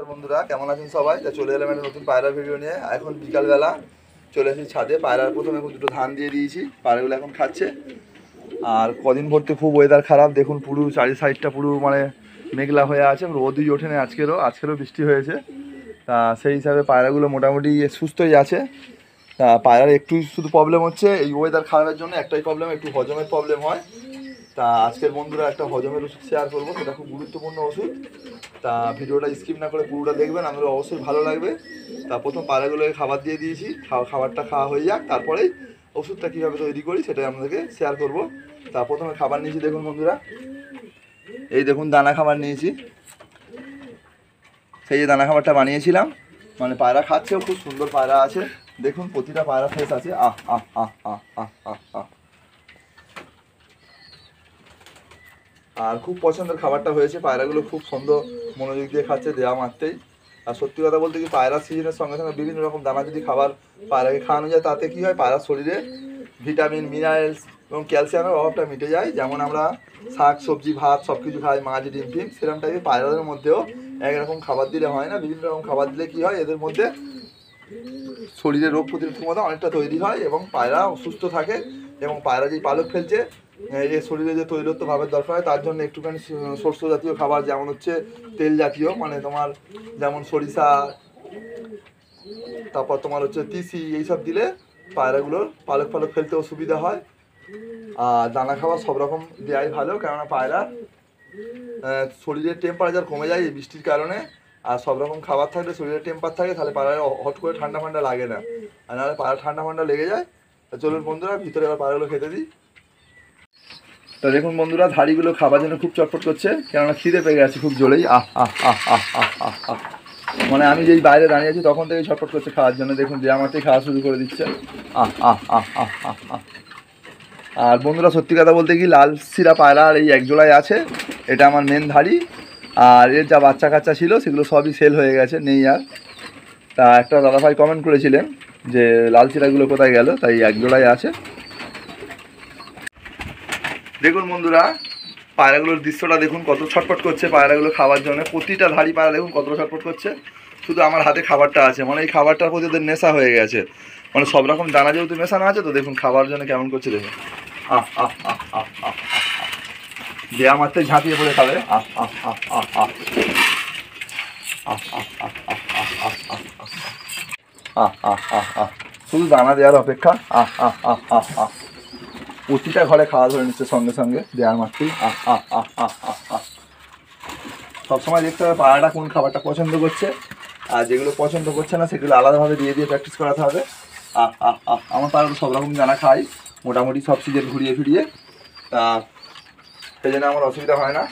নমস্কার বন্ধুরা, কেমন আছেন সবাই? তা চলে এলাম একটা নতুন পায়রা ভিডিও নিয়ে। এখন বিকালবেলা চলে এসেছি ছাদে। পায়রার প্রথমে দুটো ধান দিয়ে দিয়েছি, পায়রাগুলো এখন খাচ্ছে। আর কদিন ভর্তি খুব ওয়েদার খারাপ, দেখুন পুরো চারি সাইডটা পুরো মানে মেঘলা হয়ে আছে, রোদই ওঠেনি। আজকেরও বৃষ্টি হয়েছে। তা সেই হিসাবে পায়রাগুলো মোটামুটি সুস্থই আছে। তা পায়রার একটু শুধু প্রবলেম হচ্ছে এই ওয়েদার খারাপের জন্য, একটাই প্রবলেম, একটু হজমের প্রবলেম হয়। তা আজকের বন্ধুরা একটা হজমের ওষুধ শেয়ার করবো, সেটা খুব গুরুত্বপূর্ণ ওষুধ। তা ভিডিওটা স্কিপ না করে পুরোটা দেখবেন, আমাদের অবশ্যই ভালো লাগবে। তা প্রথম পায়রাগুলোকে খাবার দিয়ে দিয়েছি, খাবারটা খাওয়া হয়ে যাক, তারপরেই ওষুধটা কীভাবে তৈরি করি সেটাই আপনাদেরকে শেয়ার করব। তা প্রথমে খাবার নিয়েছি, দেখুন বন্ধুরা, এই দেখুন দানা খাবার নিয়েছি। সেই যে দানা খাবারটা বানিয়েছিলাম, মানে পায়রা খাচ্ছেও, খুব সুন্দর পায়রা আছে। দেখুন প্রতিটা পায়রা ফ্রেশ আছে। আহ আহ আহ আহ আহ আহ আহ আর খুব পছন্দের খাবারটা হয়েছে। পায়রাগুলো খুব সুন্দর মনোযোগ দিয়ে খাচ্ছে দেওয়া মাত্রেই। আর সত্যি কথা বলতে কি, পায়রা সিজনের সঙ্গে সঙ্গে বিভিন্ন রকম দানা যদি খাবার পায়রাকে খাওয়ানো যায়, তাতে কী হয়, পায়রার শরীরে ভিটামিন, মিনারেলস এবং ক্যালসিয়ামের অভাবটা মিটে যায়। যেমন আমরা শাক সবজি ভাত সব কিছু খাই, মাছ ডিম ফিম, সেরকম টাইপের পায়রাদের মধ্যেও একরকম খাবার দিলে হয় না, বিভিন্ন রকম খাবার দিলে কী হয়, এদের মধ্যে শরীরে রোগ প্রতিরোধ ক্ষমতা অনেকটা তৈরি হয় এবং পায়রা সুস্থ থাকে। এবং পায়রা যেই পালক ফেলছে, এর শরীরে যে তৈলত্ব ভাবের দরকার হয়, তার জন্য একটুখানি শস্য জাতীয় খাবার, যেমন হচ্ছে তেল জাতীয়, মানে তোমার যেমন সরিষা, তারপর তোমার হচ্ছে তিসি, এইসব দিলে পায়রাগুলোর পালক ফেলতেও সুবিধা হয়। আর দানা খাবার সব রকম দেওয়াই ভালো, কেননা পায়রা শরীরের টেম্পারেচার কমে যায় এই বৃষ্টির কারণে। আর সব রকম খাবার থাকলে শরীরের টেম্পার থাকে, তাহলে পায়রা হট করে ঠান্ডা ফান্ডা লাগে না, আর নাহলে পায়রা ঠান্ডা ফান্ডা লেগে যায়। চলুন বন্ধুরা, ভিতরে এবার পায়রাগুলো খেতে দিই। তো দেখুন বন্ধুরা, ধাড়িগুলো খাবার জন্য খুব চটপট করছে, কেননা খিদে পেয়ে গেছে খুব জোরেই। আহ আহ আহ আহ আহ আহ আহ মানে আমি যেই বাইরে দাঁড়িয়ে আছি তখন থেকেই ছটফট করছে খাওয়ার জন্য। দেখুন যে আমারতেই খাওয়া শুরু করে দিচ্ছে। আহ আহ আহ আহ আহ আহ আর বন্ধুরা, সত্যি কথা বলতে কি, লাল সিরা পায়রা আর এই এক জোড়ায় আছে, এটা আমার মেন ধাড়ি। আর এর যা বাচ্চা কাচ্চা ছিল সেগুলো সবই সেল হয়ে গেছে, নেই আর। তা একটা দাদাভাই কমেন্ট করেছিলেন যে লাল সিরাগুলো কোথায় গেল, তাই এক জোড়ায় আছে। দেখুন বন্ধুরা, পায়রাগুলোর দৃশ্যটা দেখুন, কত ছটফট করছে পায়রাগুলো খাওয়ার জন্য। প্রতিটা ধাড়ি পায়রা দেখুন কত ছটফট করছে। শুধু আমার হাতে খাবারটা আছে, মানে এই খাবারটার প্রতি ওদের নেশা হয়ে গেছে। মানে সব রকম দানা যেহেতু মেশানো আছে, তো দেখুন খাবার জন্য কেমন করছে দেখুন। আহ আহ আহ আহ আহ আহ দেয়া মাত্রে ঝাঁপিয়ে পড়ে খাবে। আহ আহ আহ আহ আহ আহ আহ আহ আহ আহ আহ আহ আহ আহ শুধু দানা দেওয়ার অপেক্ষা। আহ আহ আহ আহ আহ প্রতিটা ঘরে খাওয়া ধরে নিচ্ছে সঙ্গে সঙ্গে দেওয়ার মাত্রই। আহ আহ আহ আহ আহ আহ সবসময় দেখতে হবে পায়রাটা কোন খাবারটা পছন্দ করছে, আর যেগুলো পছন্দ করছে না সেগুলো আলাদাভাবে দিয়ে দিয়ে প্র্যাকটিস করাতে হবে। আহ আহ আহ আমার পায়রা তো সব রকম দানা খাই মোটামুটি, সব সিজন ঘুরিয়ে ফিরিয়ে, তা সেই জন্য আমার অসুবিধা হয় না।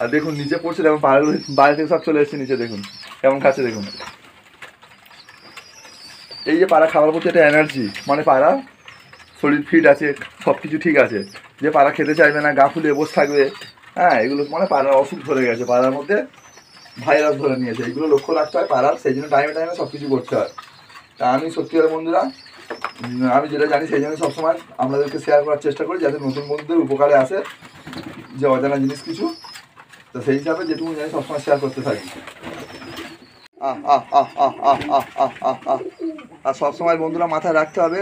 আর দেখুন নিচে পড়ছে, দেখুন পায়রাগুলো বাইরে থেকে সব চলে এসছে নিচে, দেখুন কেমন খাচ্ছে দেখুন। এই যে পায়রা খাবার প্রতি একটা এনার্জি, মানে পায়রা শরীর ফিট আছে, সব কিছু ঠিক আছে। যে পায়রা খেতে চাইবে না, গা ফুলে বসে থাকবে, হ্যাঁ, এগুলো মানে পায়রার অসুখ ধরে গেছে, পায়রার মধ্যে ভাইরাস ধরে নিয়েছে। এইগুলো লক্ষ্য রাখতে হয় পায়রার, সেই জন্য টাইমে টাইমে সব কিছু করতে হয়। তা আমি সত্যি করে বন্ধুরা, আমি যেটা জানি সেই জন্য সবসময় আপনাদেরকে শেয়ার করার চেষ্টা করি, যাতে নতুন বন্ধুদের উপকারে আসে যে অজানা জিনিস কিছু। তো সেই হিসাবে যেটুকু জানি সবসময় শেয়ার করতে থাকি। আহ আহ আহ আহ আহ আহ আহ আহ আহ আর সবসময় বন্ধুরা মাথায় রাখতে হবে,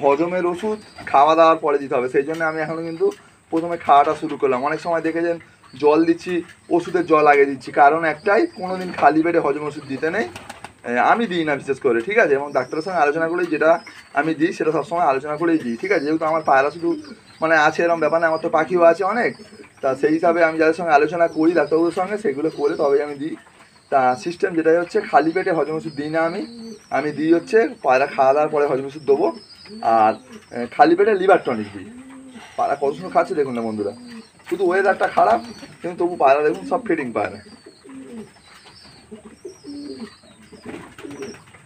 হজমের ওষুধ খাওয়া দাওয়ার পরে দিতে হবে। সেই জন্য আমি এখনও কিন্তু প্রথমে খাওয়াটা শুরু করলাম। অনেক সময় দেখেছেন জল দিচ্ছি, ওষুধের জল আগে দিচ্ছি, কারণ একটাই, কোনো দিন খালি পেটে হজম ওষুধ দিতে নেই। আমি দিই না বিশেষ করে, ঠিক আছে, এবং ডাক্তারের সঙ্গে আলোচনা করেই যেটা আমি দিই সেটা সবসময় আলোচনা করেই দিই, ঠিক আছে। যেহেতু আমার পায়রা শুধু মানে আছে এরকম ব্যাপার না, আমার তো পাখিও আছে অনেক। তা সেই হিসাবে আমি যাদের সঙ্গে আলোচনা করি ডাক্তারবাবুর সঙ্গে, সেগুলো করে তবেই আমি দিই। তা সিস্টেম যেটাই হচ্ছে, খালি পেটে হজম ওষুধ দিই না আমি দিই হচ্ছে পায়রা খাওয়া দাওয়ার পরে হজম ওষুধ দেবো। আর খালি পেটে লিভার টনিক দিই। পায়রা কত সময় খাচ্ছে দেখুন না বন্ধুরা, শুধু ওয়েদারটা খারাপ কিন্তু তবু পায়রা দেখুন সব ফিটিং পায়রা।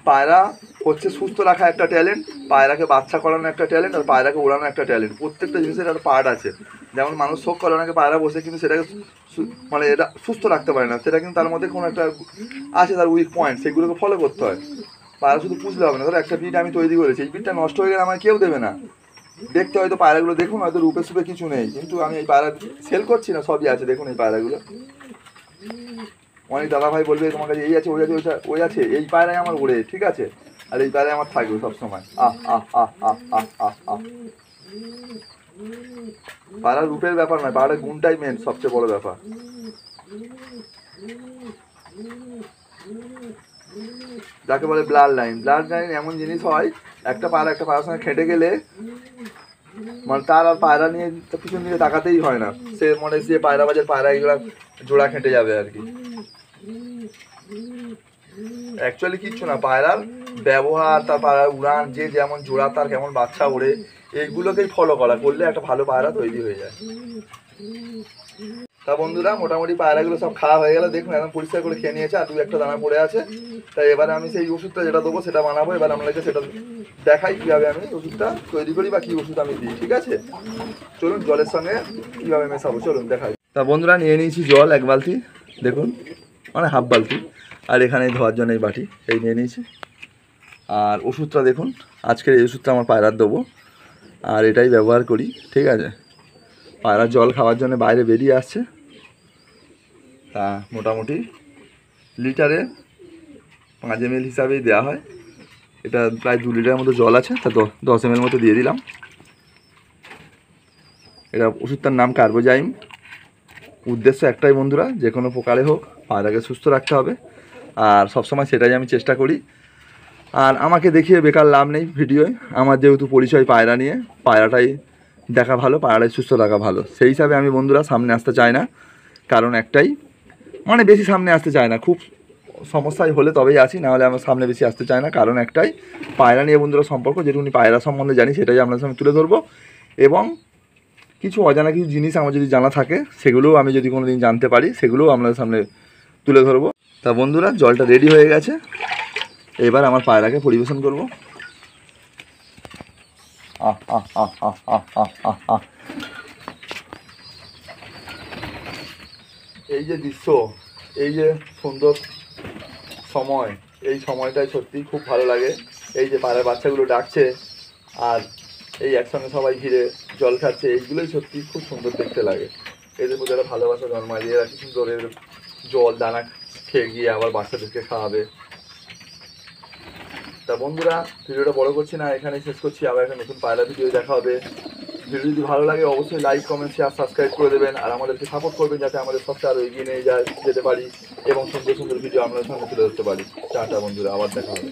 পায়রা হচ্ছে সুস্থ রাখা একটা ট্যালেন্ট, পায়রাকে বাচ্চা করানো একটা ট্যালেন্ট, আর পায়রাকে ওড়ানো একটা ট্যালেন্ট। প্রত্যেকটা জিনিসের একটা পার্ট আছে। যেমন মানুষ শোক করে অনেকে পায়রা বসে, কিন্তু সেটাকে মানে এটা সুস্থ রাখতে পারে না, সেটা কিন্তু তার মধ্যে কোনো একটা আছে, তার উইক পয়েন্ট, সেগুলোকে ফলো করতে হয়। পায়রা শুধু পুষলে হবে না। ধরো একটা বিট আমি তৈরি করেছি, এই বিটটা নষ্ট হয়ে গেলে আমায় কেউ দেবে না। দেখতে হয়তো পায়রাগুলো দেখুন হয়তো রূপে সুপে কিছু নেই, কিন্তু আমি এই পায়রা সেল করছি না, সবই আছে। দেখুন এই পায়রাগুলো অনেক দাদাভাই বলবে তোমার কাছে এই আছে ওই আছে ওই আছে, এই পায়রাই আমার ওড়ে, ঠিক আছে, আর এই পায়রাই আমার থাকবে সবসময়। পায়রার রূপের ব্যাপার নয়, পায়রার গুণটাই মেন সবচেয়ে বড় ব্যাপার। যাকে বলে ব্লাড লাইন। ব্লাড লাইন এমন জিনিস হয়, একটা পায়রার সঙ্গে খেটে গেলে মানে তার আর পায়রা নিয়ে পিছন দিকে তাকাতেই হয় না, সে মনে যে পায়রা বাজার পায়রা এগুলো জোড়া খেটে যাবে আর কি। অ্যাকচুয়ালি কিচ্ছু না, পায়রার ব্যবহার, তার পায়রার উড়ান, যে যেমন জোড়া তার কেমন বাচ্চা ওড়ে, এইগুলোকেই ফলো করলে একটা ভালো পায়রা তৈরি হয়ে যায়। তা বন্ধুরা মোটামুটি পায়রাগুলো সব খাওয়া হয়ে গেল, দেখুন একদম পরিষ্কার করে খেয়ে নিয়েছে, আর দু একটা দানা পড়ে আছে। তাই এবারে আমি সেই ওষুধটা যেটা দেবো সেটা বানাবো। এবার আপনাকে সেটা দেখাই কীভাবে আমি ওষুধটা তৈরি করি বা কী ওষুধ আমি দিই, ঠিক আছে? চলুন জলের সঙ্গে কীভাবে মেশাবো চলুন দেখাই। তা বন্ধুরা নিয়ে নিয়েছি জল 1 বালতি, দেখুন মানে হাফ বালতি, আর এখানে ধোয়ার জন্য এই বাটি এই নিয়ে নিয়েছি। আর ওষুধটা দেখুন, আজকের এই ওষুধটা আমার পায়রার দেবো, আর এটাই ব্যবহার করি, ঠিক আছে? পায়রা জল খাওয়ার জন্য বাইরে বেরিয়ে আসছে। তা মোটামুটি লিটারে 5 ml হিসাবেই দেওয়া হয়। এটা প্রায় 2 লিটারের মতো জল আছে, তা 10 ml মতো দিয়ে দিলাম। এটা ওষুধটার নাম কার্বোজাইম। উদ্দেশ্য একটাই বন্ধুরা, যে কোনো প্রকারে হোক পায়রাকে সুস্থ রাখতে হবে, আর সবসময় সেটাই আমি চেষ্টা করি। আর আমাকে দেখিয়ে বেকার লাভ নেই ভিডিওয়, আমার যেহেতু পরিচয় পায়রা নিয়ে, পায়রাটাই দেখা ভালো, পায়রাটাই সুস্থ রাখা ভালো, সেই হিসাবে আমি বন্ধুরা সামনে আসতে চাই না। কারণ একটাই, মানে বেশি সামনে আসতে চায় না, খুব সমস্যায় হলে তবেই আসি, নাহলে আমার সামনে বেশি আসতে চায় না। কারণ একটাই, পায়রা নিয়ে বন্ধুরা সম্পর্ক, যেটুকুনি পায়রা সম্বন্ধে জানি সেটাই আপনাদের সামনে তুলে ধরবো। এবং কিছু অজানা কিছু জিনিস আমার যদি জানা থাকে, সেগুলোও আমি যদি কোনো দিন জানতে পারি, সেগুলোও আপনাদের সামনে তুলে ধরবো। তা বন্ধুরা জলটা রেডি হয়ে গেছে, এবার আমার পায়রাকে পরিবেশন করবো। এই যে দৃশ্য, এই যে সুন্দর সময়, এই সময়টাই সত্যি খুব ভালো লাগে। এই যে পায়রার বাচ্চাগুলো ডাকছে, আর এই একসঙ্গে সবাই ঘিরে জল খাচ্ছে, এইগুলোই সত্যি খুব সুন্দর দেখতে লাগে। এদের প্রতি একটা ভালোবাসা জন্মায়, এরা কি সুন্দর এর জল দানা খেয়ে গিয়ে আবার বাচ্চাদেরকে খাওয়াবে। তা বন্ধুরা ভিডিওটা বড় করছি না, এখানে শেষ করছি। আবার একটা নতুন পায়রা ভিডিও দেখা হবে। ভিডিও যদি ভালো লাগে অবশ্যই লাইক, কমেন্ট, শেয়ার, সাবস্ক্রাইব করে দেবেন, আর আমাদেরকে সাপোর্ট করবেন যাতে আমাদের সবটা আরও এগিয়ে নিয়ে যেতে পারি এবং সুন্দর সুন্দর ভিডিও আপনাদের সামনে তুলে ধরতে পারি। টাটা বন্ধুরা, আবার দেখা হবে।